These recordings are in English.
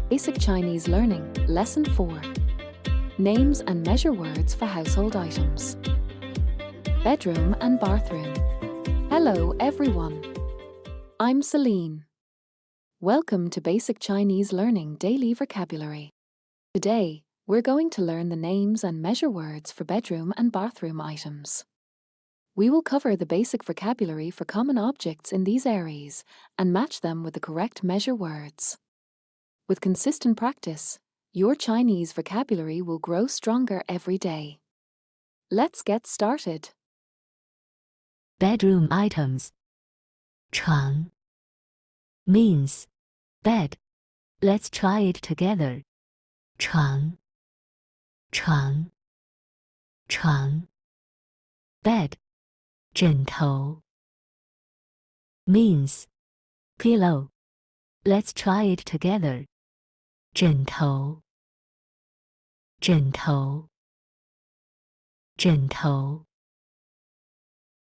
Basic Chinese Learning, Lesson 4. Names and measure words for household items. Bedroom and bathroom. Hello, everyone. I'm Celine. Welcome to Basic Chinese Learning Daily Vocabulary. Today, we're going to learn the names and measure words for bedroom and bathroom items. We will cover the basic vocabulary for common objects in these areas and match them with the correct measure words. With consistent practice, your Chinese vocabulary will grow stronger every day. Let's get started. Bedroom items. 床 means bed. Let's try it together. 床 床 床 bed 枕头 means pillow. Let's try it together. 枕头枕头枕头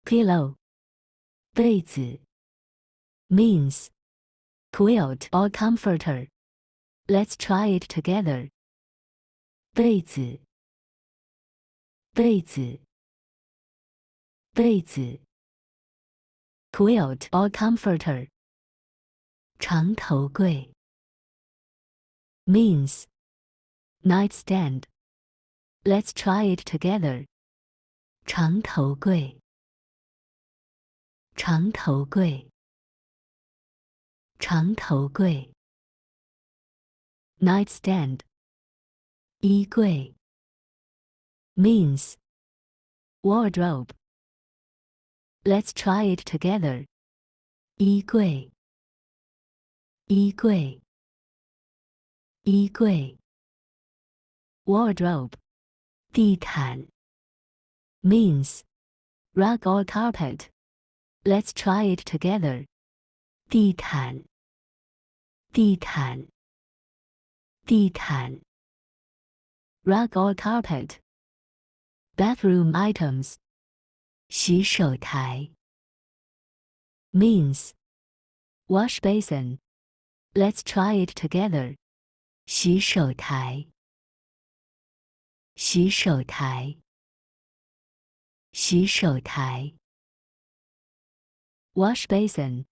pillow 被子 means quilt or comforter. Let's try it together. 被子被子被子 quilt or comforter. 床头柜 means nightstand. Let's try it together. 床头柜床头柜床头柜 nightstand. 衣柜 means wardrobe. Let's try it together. 衣柜衣柜衣柜 wardrobe. 地毯 means rug or carpet. Let's try it together. 地毯地毯地毯 rug or carpet. Bathroom items. 洗手台 means wash basin. Let's try it together. 洗手台洗手台洗手台 wash basin.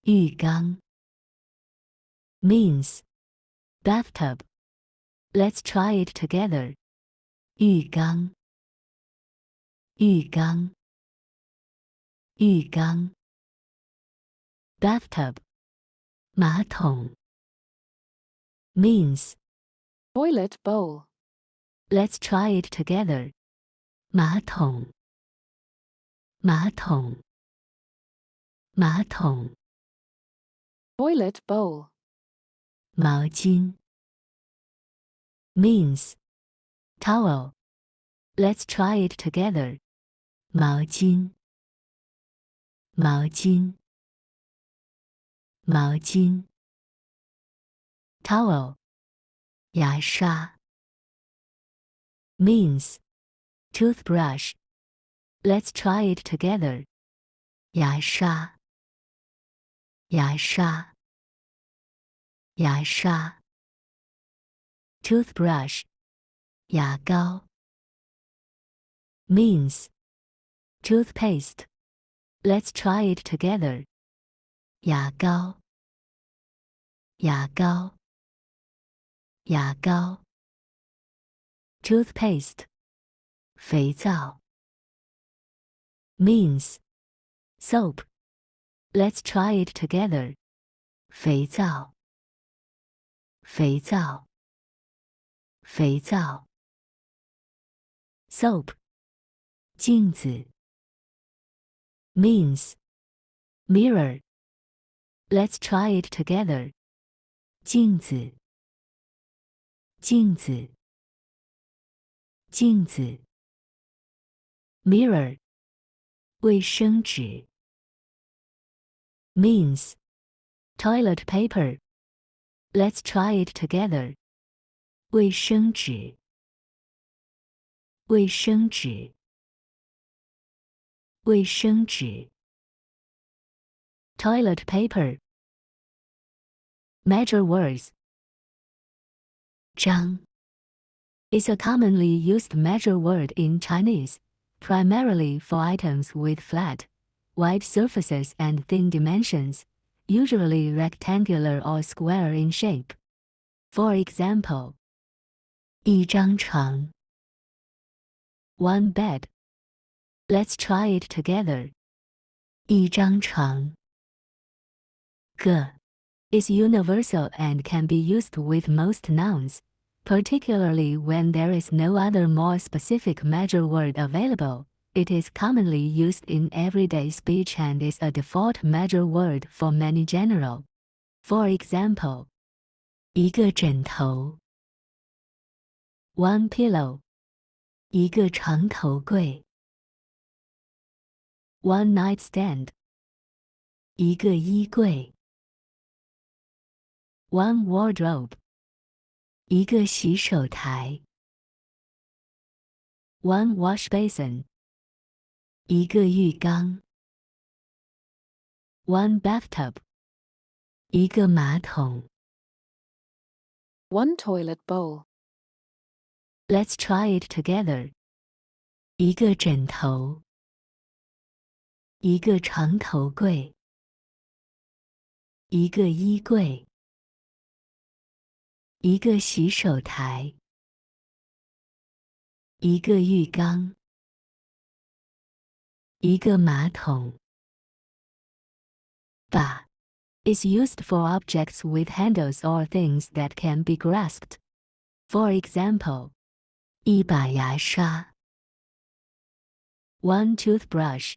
浴缸 means bathtub. Let's try it together. 浴缸浴缸浴缸 bathtub. 马桶 means Toilet bowl. let's try it together. 马桶马桶马桶 Toilet bowl. 毛巾 means towel. Let's try it together. 毛巾毛巾毛巾 towel. 牙刷 means toothbrush. Let's try it together. 牙刷牙刷牙刷 toothbrush. 牙膏 means toothpaste. Let's try it together. 牙膏牙膏牙膏 toothpaste. 肥皂 means soap. Let's try it together. 肥皂肥皂肥皂 soap. 镜子 means mirror. Let's try it together. 镜子镜子镜子 mirror. 卫生纸 means toilet paper. Let's try it together. 卫生纸卫生纸卫生纸 toilet paper. Measure words. 张 is a commonly used measure word in Chinese, primarily for items with flat, wide surfaces and thin dimensions, usually rectangular or square in shape. For example, 一张床 one bed. Let's try it together. 一张床 个 is universal and can be used with most nouns, particularly when there is no other more specific measure word available. It is commonly used in everyday speech and is a default measure word for many general. For example, 一个枕头 one pillow. 一个床头柜 one nightstand. 一个衣柜 one wardrobe. 一个洗手台 one wash basin. 一个浴缸 one bathtub. 一个马桶 One toilet bowl. Let's try it together. 一个枕头一个床头柜一个衣柜一个洗手台一个浴缸一个马桶。把 is used for objects with handles or things that can be grasped. For example, 一把牙刷 one toothbrush.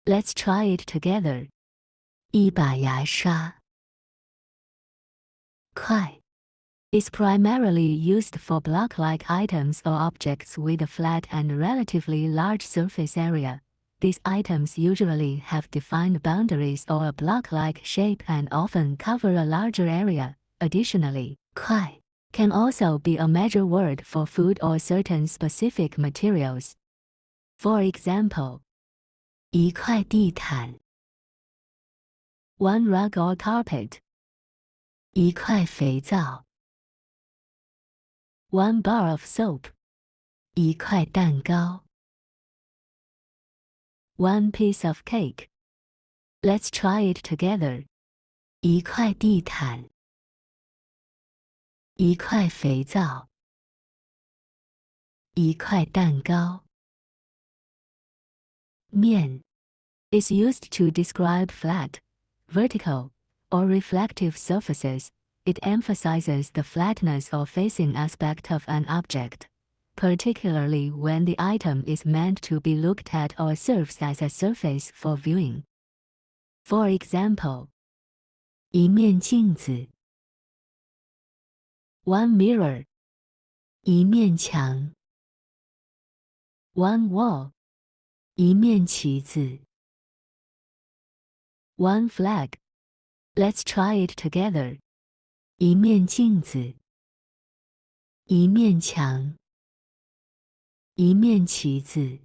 Let's try it together. 一把牙刷。块 is primarily used for block-like items or objects with a flat and relatively large surface area. These items usually have defined boundaries or a block-like shape and often cover a larger area. Additionally, 块 can also be a measure word for food or certain specific materials. For example, 一块地毯 one rug or carpet. 一块肥皂 one bar of soap. 一块蛋糕 one piece of cake. Let's try it together. 一块地毯一块肥皂一块蛋糕。面 is used to describe flat, vertical, or reflective surfaces. It emphasizes the flatness or facing aspect of an object, particularly when the item is meant to be looked at or serves as a surface for viewing. For example, 一面镜子 one mirror. 一面墙 one wall. 一面旗子 one flag. Let's try it together. 一面镜子一面墙一面旗子。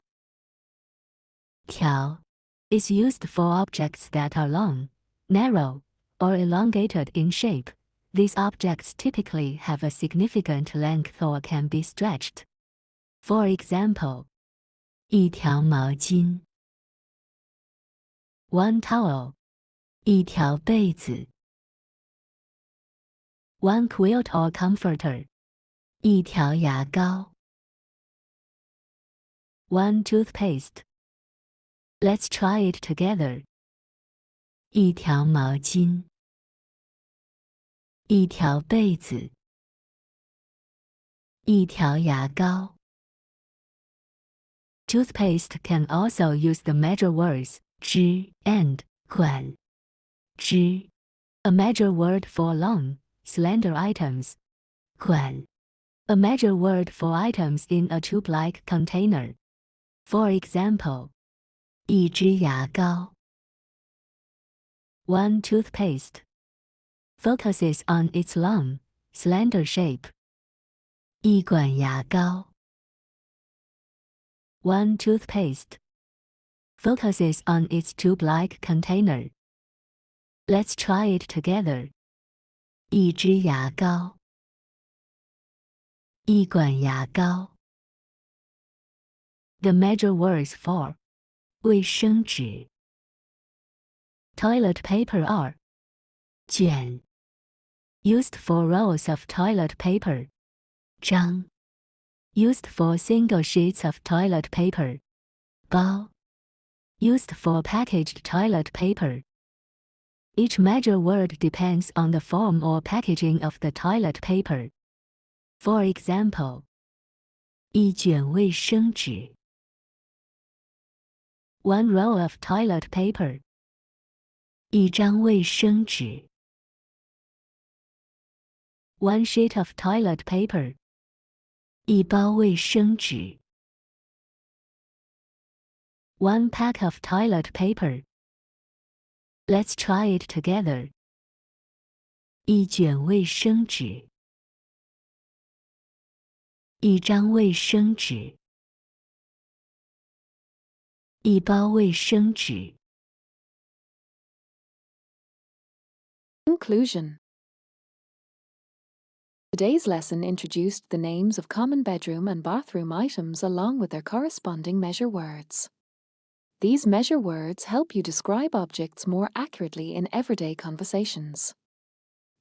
条 is used for objects that are long, narrow, or elongated in shape. These objects typically have a significant length or can be stretched. For example, 一条毛巾 one towel. 一条被子 one quilt or comforter. 一条牙膏 one toothpaste. Let's try it together. 一条毛巾一条被子一条牙膏。Toothpaste can also use the measure words 支 and 管。支 a measure word for long, slender items. 管 a measure word for items in a tube-like container. For example, 一支牙膏 one toothpaste focuses on its long, slender shape. 一管牙膏 one toothpaste focuses on its tube-like container. Let's try it together. 一支牙膏一管牙膏。The measure words for 卫生纸 toilet paper are 卷 used for rolls of toilet paper 张 used for single sheets of toilet paper 包 used for packaged toilet paper. Each measure word depends on the form or packaging of the toilet paper. For example, 一卷卫生纸 one roll of toilet paper 一张卫生纸 one sheet of toilet paper 一包卫生纸 one pack of toilet paper. Let's try it together. 一卷卫生纸一张卫生纸一包卫生纸 Conclusion. Today's lesson introduced the names of common bedroom and bathroom items along with their corresponding measure words. These measure words help you describe objects more accurately in everyday conversations.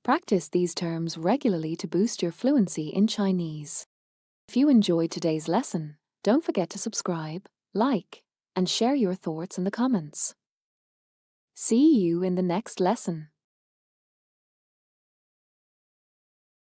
Practice these terms regularly to boost your fluency in Chinese. If you enjoyed today's lesson, don't forget to subscribe, like, and share your thoughts in the comments. See you in the next lesson.